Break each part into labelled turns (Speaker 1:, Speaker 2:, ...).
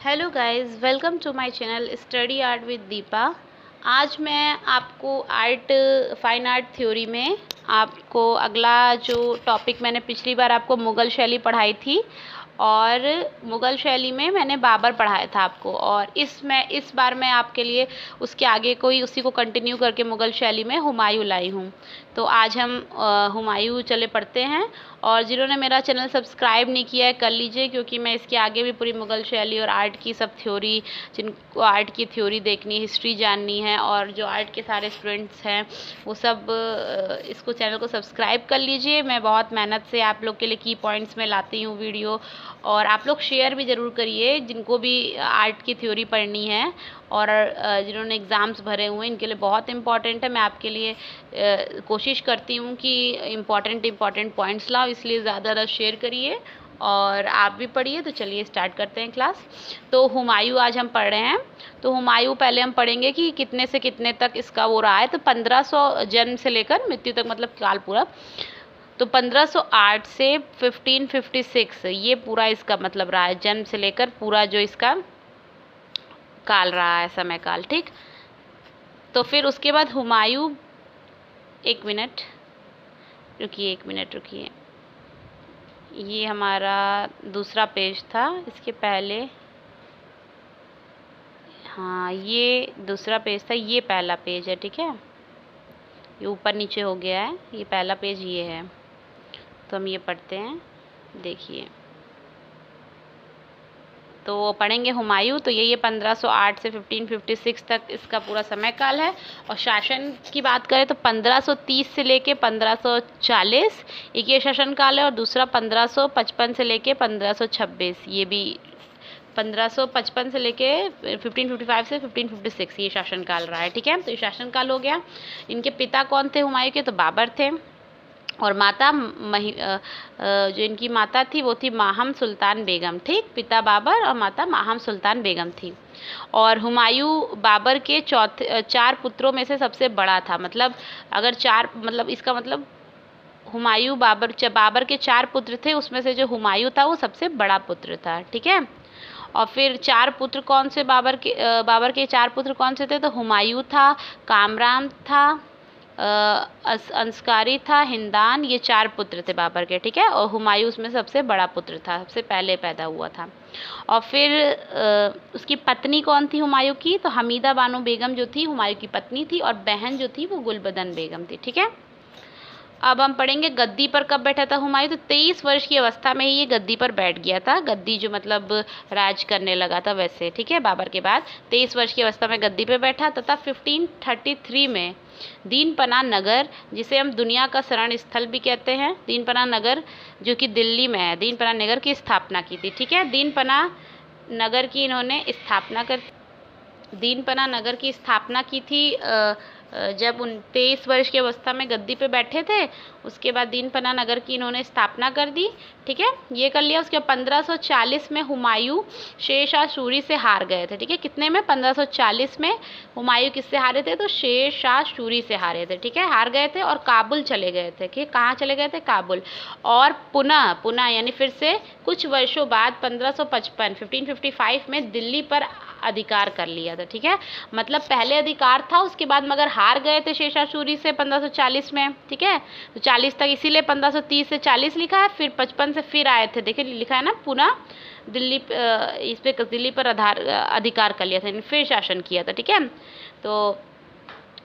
Speaker 1: Hello guys, welcome to my channel study art with Deepa. आज मैं आपको फाइन आर्ट थ्योरी में आपको अगला जो टॉपिक मैंने पिछली बार आपको मुग़ल शैली पढ़ाई थी और मुग़ल शैली में मैंने बाबर पढ़ाया था आपको, और इस बार मैं आपके लिए उसके आगे उसी को कंटिन्यू करके मुग़ल शैली में हुमायूं लाई हूँ। तो आज हम हुमायूं चले पढ़ते हैं। और जिन्होंने मेरा चैनल सब्सक्राइब नहीं किया है कर लीजिए, क्योंकि मैं इसके आगे भी पूरी मुग़ल शैली और आर्ट की सब थ्योरी, जिनको आर्ट की थ्योरी देखनी, हिस्ट्री जाननी है और जो आर्ट के सारे स्टूडेंट्स हैं वो सब इसको चैनल को सब्सक्राइब कर लीजिए। मैं बहुत मेहनत से आप लोग के लिए की पॉइंट्स में लाती हूँ वीडियो, और आप लोग शेयर भी ज़रूर करिए जिनको भी आर्ट की थ्योरी पढ़नी है और जिन्होंने एग्ज़ाम्स भरे हुए हैं, इनके लिए बहुत इम्पॉर्टेंट है। मैं आपके लिए कोशिश करती हूँ कि इम्पॉर्टेंट पॉइंट्स लाओ, इसलिए ज़्यादा शेयर करिए और आप भी पढ़िए। तो चलिए स्टार्ट करते हैं क्लास। तो हुमायूं आज हम पढ़ रहे हैं। तो हुमायूं पहले हम पढ़ेंगे कि कितने से कितने तक इसका वो रहा है। तो 1500 जन्म से लेकर मृत्यु तक, मतलब काल पूरा। तो 1508 से 1556 ये पूरा इसका मतलब रहा है, जन्म से लेकर पूरा जो इसका काल रहा है, समय काल। ठीक। तो फिर उसके बाद हुमायूं, एक मिनट रुकिए, ये हमारा दूसरा पेज था, इसके पहले, हाँ ये दूसरा पेज था, ये पहला पेज है। ठीक है, ये ऊपर नीचे हो गया है, ये पहला पेज ये है। तो हम ये पढ़ते हैं, देखिए। तो पढ़ेंगे हुमायूं। तो ये 1508 से 1556 तक इसका पूरा समय काल है। और शासन की बात करें तो 1530 से लेके 1540 एक ये शासन काल है, और दूसरा 1555 से लेके 1526, ये भी 1555 से लेके 1555 से 1556 ये शासन काल रहा है। ठीक है, तो ये शासन काल हो गया। इनके पिता कौन थे हुमायूं के? तो बाबर थे। और माता जो इनकी माता थी वो थी माहम सुल्तान बेगम। ठीक, पिता बाबर और माता माहम सुल्तान बेगम थी। और हुमायूं बाबर के चार पुत्रों में से सबसे बड़ा था। मतलब अगर चार, मतलब इसका मतलब हुमायूं बाबर के चार पुत्र थे, उसमें से जो हुमायूं था वो सबसे बड़ा पुत्र था। ठीक है। और फिर चार पुत्र कौन से बाबर के चार पुत्र कौन से थे? तो हुमायूं था, कामरान था, अंस्कारी था, हिंदान, ये चार पुत्र थे बाबर के। ठीक है, और हुमायूं उसमें सबसे बड़ा पुत्र था, सबसे पहले पैदा हुआ था। और फिर उसकी पत्नी कौन थी हुमायूं की? तो हमीदा बानो बेगम जो थी हुमायूं की पत्नी थी, और बहन जो थी वो गुलबदन बेगम थी। ठीक है। अब हम पढ़ेंगे गद्दी पर कब बैठा था हुमायूं। तो 23 वर्ष की अवस्था में ही ये गद्दी पर बैठ गया था। गद्दी जो मतलब राज करने लगा था वैसे। ठीक है, बाबर के बाद 23 वर्ष की अवस्था में गद्दी पर बैठा, तथा 1533 में दीनपना नगर, जिसे हम दुनिया का शरण स्थल भी कहते हैं, दीनपना नगर जो कि दिल्ली में है, दीनपना नगर की स्थापना की थी। ठीक है, दीनपना नगर की इन्होंने दीनपना नगर की स्थापना की थी जब 23 वर्ष की अवस्था में गद्दी पे बैठे थे। उसके बाद दीनपना नगर की इन्होंने स्थापना कर दी। ठीक है, ये कर लिया। उसके बाद 1540 में हुमायूं शेर शाह सूरी से हार गए थे। ठीक है, कितने में? 1540 में हुमायूं किससे हारे थे? तो शेर शाह सूरी से हारे थे। ठीक है, हार गए थे और काबुल चले गए थे। कि कहाँ चले गए थे? काबुल। और पुनः यानी फिर से कुछ वर्षों बाद 1555 में दिल्ली पर अधिकार कर लिया था। ठीक है, मतलब पहले अधिकार था, उसके बाद मगर हार गए थे शेर शाह सूरी से 1540 में। ठीक है, तो 40 तक, इसीलिए 1530 से 40 लिखा है। फिर 55 से फिर आए थे, देखिए लिखा है ना, पुनः दिल्ली पर अधिकार कर लिया था, फिर शासन किया था। ठीक है, तो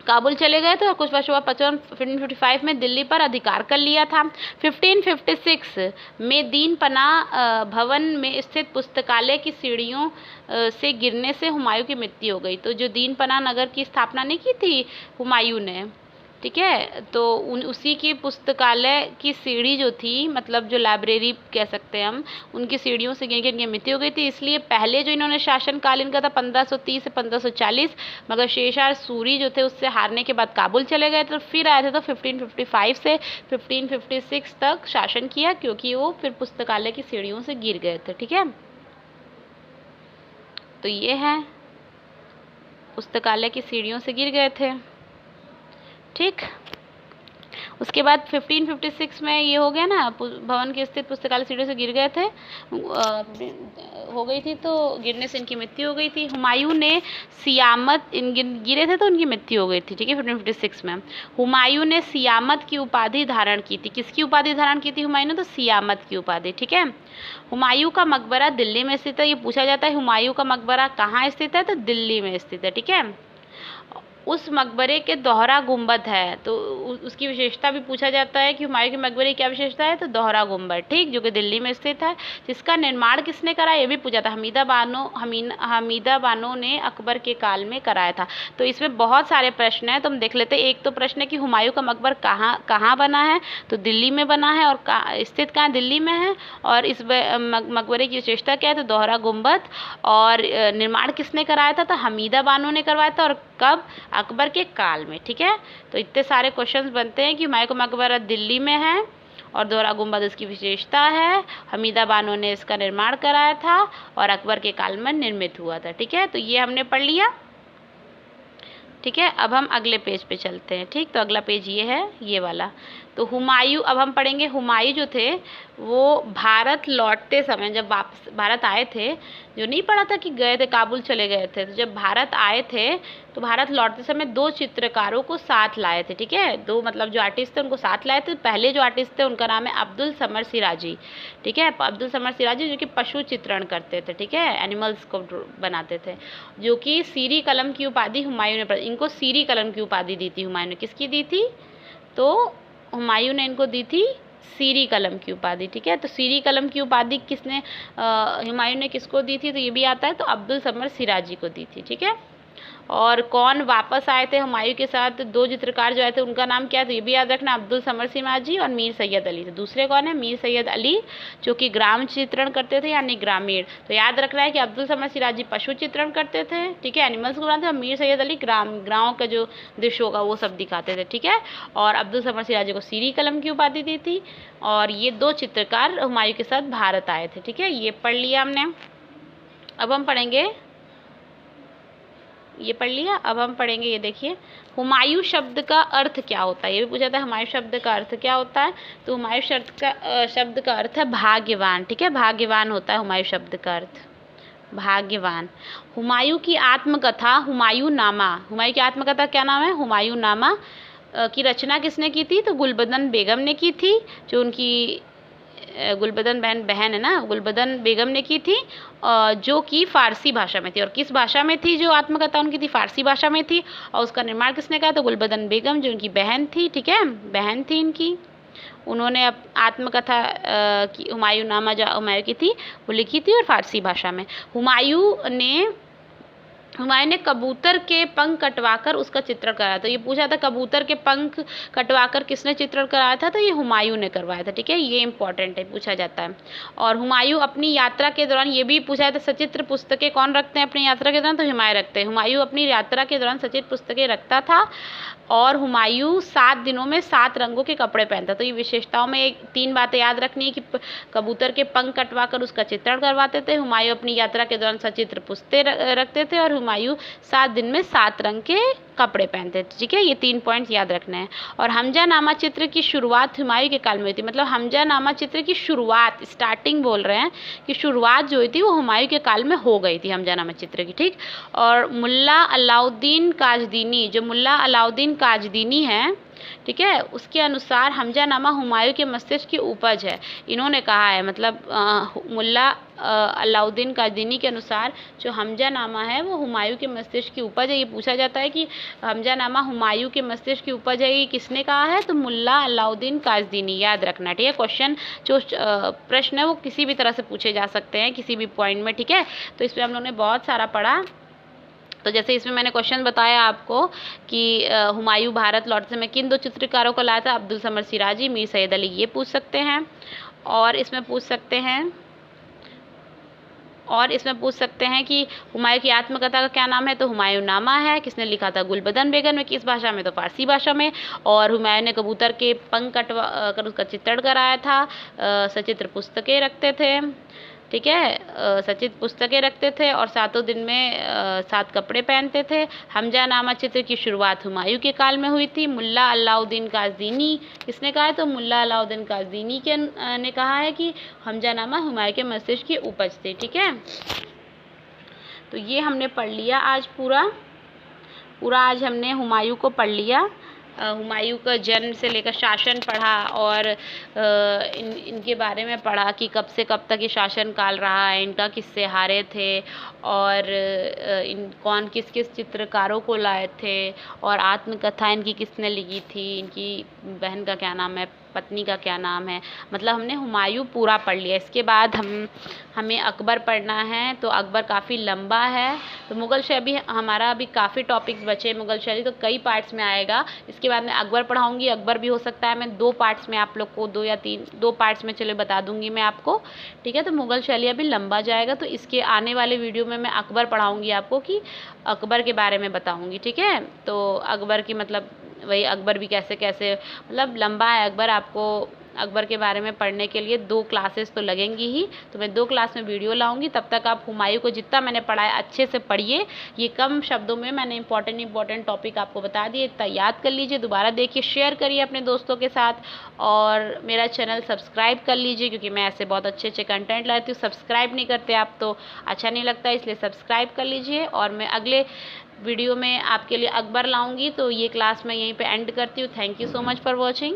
Speaker 1: काबुल चले गए थे और कुछ वर्षों बाद 1555 में दिल्ली पर अधिकार कर लिया था। 1556 में दीनपना भवन में स्थित पुस्तकालय की सीढ़ियों से गिरने से हुमायूं की मृत्यु हो गई। तो जो दीनपना नगर की स्थापना नहीं की थी हुमायूं ने, ठीक है, तो उसी की पुस्तकालय की सीढ़ी जो थी, मतलब जो लाइब्रेरी कह सकते हैं हम, उनकी सीढ़ियों से गिर के इनकी मृत्यु हो गई थी। इसलिए पहले जो इन्होंने शासनकाल इनका था 1530 से 1540, मगर शेर शाह सूरी जो थे उससे हारने के बाद काबुल चले गए थे। तो फिर आए थे, तो 1555 से 1556 तक शासन किया, क्योंकि वो फिर पुस्तकालय की सीढ़ियों से गिर गए थे। ठीक है, तो ये है, पुस्तकालय की सीढ़ियों से गिर गए थे। ठीक, उसके बाद 1556 में ये हो गया ना, भवन के स्थित पुस्तकालय सीढ़ियों से गिर गए थे, हो गई थी, तो गिरने से इनकी मृत्यु हो गई थी। हुमायूं ने सियामत, गिरे थे तो उनकी मृत्यु हो गई थी, ठीक है, 1556 में। हुमायूं ने सियामत की उपाधि धारण की थी। किसकी उपाधि धारण की थी हुमायूं ने? तो सियामत की उपाधि, ठीक है। हुमायूं का मकबरा दिल्ली में स्थित है। ये पूछा जाता है हुमायूं का मकबरा कहाँ स्थित है? तो दिल्ली में स्थित है, ठीक है। उस मकबरे के दोहरा गुंबद है, तो उसकी विशेषता भी पूछा जाता है कि हुमायूं के मकबरे की क्या विशेषता है? तो दोहरा गुंबद, ठीक, जो कि दिल्ली में स्थित है। जिसका निर्माण किसने कराया? ये भी पूछा था। हमीदा बानो ने अकबर के काल में कराया था। तो इसमें बहुत सारे प्रश्न हैं, तो हम देख लेते हैं। एक तो प्रश्न है कि हुमायूं का मकबर कहाँ बना है? तो दिल्ली में बना है, और स्थित कहाँ? दिल्ली में है। और इस मकबरे की विशेषता क्या है? तो दोहरा गुंबद। और निर्माण किसने कराया था? तो हमीदा बानो ने करवाया था। और कब? अकबर के काल में, ठीक है। तो इतने सारे क्वेश्चंस बनते हैं कि हुमायूं का मकबरा दिल्ली में है और दोहरा गुंबद इसकी विशेषता है, हमीदा बानो ने इसका निर्माण कराया था और अकबर के काल में निर्मित हुआ था, ठीक है। तो ये हमने पढ़ लिया, ठीक है। अब हम अगले पेज पे चलते हैं, ठीक। तो अगला पेज ये है, ये वाला। तो हुमायूं, अब हम पढ़ेंगे हुमायूं जो थे वो भारत लौटते समय, जब वापस भारत आए थे, जो नहीं पढ़ा था कि गए थे काबुल चले गए थे, तो जब भारत आए थे तो भारत लौटते समय 2 चित्रकारों को साथ लाए थे, ठीक है। 2 मतलब जो आर्टिस्ट थे उनको साथ लाए थे। पहले जो आर्टिस्ट थे उनका नाम है अब्दुल समर सिराजी, ठीक है। अब्दुल समर सिराजी जो कि पशु चित्रण करते थे, ठीक है, एनिमल्स को बनाते थे, जो कि सीरी कलम की उपाधि हुमायूं ने, इनको सीरी कलम की उपाधि दी थी हुमायूं ने। किसकी दी थी? तो हुमायूं ने इनको दी थी सीरी कलम की उपाधि, ठीक है। तो सीरी कलम की उपाधि किसने, हुमायूं ने किसको दी थी? तो ये भी आता है, तो अब्दुल समर सिराजी को दी थी, ठीक है। और कौन वापस आए थे हुमायूं के साथ? 2 चित्रकार जो आए थे उनका नाम क्या है? तो ये भी याद रखना, अब्दुल समर सिराजी और मीर सैयद अली। तो दूसरे कौन है? मीर सैयद अली, जो कि ग्राम चित्रण करते थे, यानी ग्रामीण। तो याद रखना है कि अब्दुल समर सिराजी पशु चित्रण करते थे, ठीक है, एनिमल्स को बनाते थे, और मीर सैयद अली गाँव का जो दृश्य होगा वो सब दिखाते थे, ठीक है। और अब्दुल समर सिराजी को सीरी कलम की उपाधि दी थी। और ये 2 चित्रकार हुमायूं के साथ भारत आए थे, ठीक है। ये पढ़ लिया हमने। अब हम पढ़ेंगे, ये पढ़ लिया। अब हम पढ़ेंगे, ये देखिए, हुमायूं शब्द का अर्थ क्या होता है? ये भी पूछा था, हुमायूं शब्द का अर्थ क्या होता है? तो हुमायूं शब्द का अर्थ है भाग्यवान, ठीक है, भाग्यवान होता है हुमायूं शब्द का अर्थ, भाग्यवान। हुमायूं की आत्मकथा हुमायूं नामा, हुमायूं की आत्मकथा क्या नाम है? हुमायूं नामा की रचना किसने की थी? तो गुलबदन बेगम ने की थी, जो उनकी गुलबदन बहन है ना, गुलबदन बेगम ने की थी, जो कि फ़ारसी भाषा में थी। और किस भाषा में थी जो आत्मकथा उनकी थी? फ़ारसी भाषा में थी। और उसका निर्माण किसने कहा? तो गुलबदन बेगम, जो उनकी बहन थी, ठीक है, बहन थी इनकी। उन्होंने आत्मकथा की हुमायूं नामा जो हुमायूं की थी वो लिखी थी, और फ़ारसी भाषा में। हुमायूं ने कबूतर के पंख कटवाकर उसका चित्रण कराया। तो ये पूछा था कबूतर के पंख कटवाकर किसने चित्रण कराया था? तो ये हुमायूं ने करवाया था, ठीक है, ये इंपॉर्टेंट है, पूछा जाता है। और हुमायूं अपनी यात्रा के दौरान, ये भी पूछा जाता है, सचित्र पुस्तकें कौन रखते हैं अपनी यात्रा के दौरान? तो हुमायूं रखते हैं। हुमायूं अपनी यात्रा के दौरान सचित्र पुस्तकें रखता था। और हुमायूं 7 दिनों में 7 रंगों के कपड़े पहनता। तो ये विशेषताओं में 3 बातें याद रखनी है कि कबूतर के पंख कटवाकर उसका चित्रण करवाते थे, हुमायूं अपनी यात्रा के दौरान सचित्र पुस्तकें रखते थे, और हुमायूं 7 दिन में 7 रंग के कपड़े पहनते थे, ठीक है। ये 3 पॉइंट्स याद रखने हैं। और हमजानामा चित्र की शुरुआत हुमायूं के काल में हुई थी। मतलब हमजानामा चित्र की शुरुआत, स्टार्टिंग बोल रहे हैं कि शुरुआत जो हुई थी वो हुमायूं के काल में हो गई थी हमजानामा चित्र की, ठीक। और मुल्ला अलाउद्दीन काजदीनी, जो मुल्ला अलाउद्दीन काजदीनी है, ठीक है, उसके अनुसार हमजानामा हुमायूं के मस्तिष्क की उपज है। इन्होंने कहा है, मतलब मुल्ला अलाउद्दीन काजदीनी के अनुसार जो हमजानामा है वो हुमायूं के मस्तिष्क की उपज है। ये पूछा जाता है कि हमजानामा हुमायूं के मस्तिष्क की उपज है, ये किसने कहा है? तो मुल्ला अलाउद्दीन काजदीनी, याद रखना, ठीक है। क्वेश्चन जो प्रश्न है वो किसी भी तरह से पूछे जा सकते हैं, किसी भी पॉइंट में, ठीक है। तो इसमें हम लोग ने बहुत सारा पढ़ा। तो जैसे इसमें मैंने क्वेश्चन बताया आपको कि हुमायूं भारत लौटते समय किन 2 चित्रकारों को लाया था? अब्दुल समर सिराजी, मीर सैयद अली, ये पूछ सकते हैं। और इसमें पूछ सकते हैं कि हुमायूं की आत्मकथा का क्या नाम है? तो हुमायूं नामा है। किसने लिखा था? गुलबदन बेगम ने। किस भाषा में? तो फ़ारसी भाषा में। और हुमायूं ने कबूतर के पंख कटवा कर उसका चित्रण कराया था, सचित्र पुस्तकें रखते थे। ठीक है। सचित्र पुस्तकें रखते थे और सातों दिन में 7 कपड़े पहनते थे। हमजानामा चित्र की शुरुआत हुमायूं के काल में हुई थी। मुल्ला अलाउद्दीन काज़ीनी, किसने कहा है? तो मुल्ला अलाउद्दीन काज़ीनी ने कहा है कि हमजानामा हुमायूं के मस्तिष्क की उपज थी। ठीक है, तो ये हमने पढ़ लिया आज पूरा आज हमने हुमायूं को पढ़ लिया। हुमायूं का जन्म से लेकर शासन पढ़ा और इनके बारे में पढ़ा कि कब से कब तक ये शासन काल रहा है, इनका किससे हारे थे और कौन किस किस चित्रकारों को लाए थे और आत्मकथा इनकी किसने लिखी थी, इनकी बहन का क्या नाम है, पत्नी का क्या नाम है। मतलब हमने हुमायूं पूरा पढ़ लिया। इसके बाद हमें अकबर पढ़ना है, तो अकबर काफ़ी लंबा है। तो मुग़ल शैली भी हमारा अभी काफ़ी टॉपिक्स बचे। मुग़ल शैली तो कई पार्ट्स में आएगा। इसके बाद मैं अकबर पढ़ाऊँगी। अकबर भी हो सकता है मैं 2 पार्ट्स में आप लोग को 2 या 2 पार्ट्स में चलो बता दूँगी मैं आपको। ठीक है, तो मुग़ल शैली अभी लंबा जाएगा, तो इसके आने वाले वीडियो में मैं अकबर पढ़ाऊँगी आपको, कि अकबर के बारे में बताऊँगी। ठीक है, तो अकबर की मतलब वही अकबर भी कैसे कैसे मतलब लंबा है अकबर। आपको अकबर के बारे में पढ़ने के लिए 2 क्लासेस तो लगेंगी ही, तो मैं 2 क्लास में वीडियो लाऊंगी। तब तक आप हुमायूं को जितना मैंने पढ़ाया अच्छे से पढ़िए। ये कम शब्दों में मैंने इंपॉर्टेंट टॉपिक आपको बता दिए, इतना याद कर लीजिए, दोबारा देखिए, शेयर करिए अपने दोस्तों के साथ और मेरा चैनल सब्सक्राइब कर लीजिए, क्योंकि मैं ऐसे बहुत अच्छे कंटेंट लाती हूँ। सब्सक्राइब नहीं करते आप तो अच्छा नहीं लगता, इसलिए सब्सक्राइब कर लीजिए। और मैं अगले वीडियो में आपके लिए अकबर लाऊंगी। तो ये क्लास मैं यहीं पे एंड करती हूँ। Thank you so much for watching.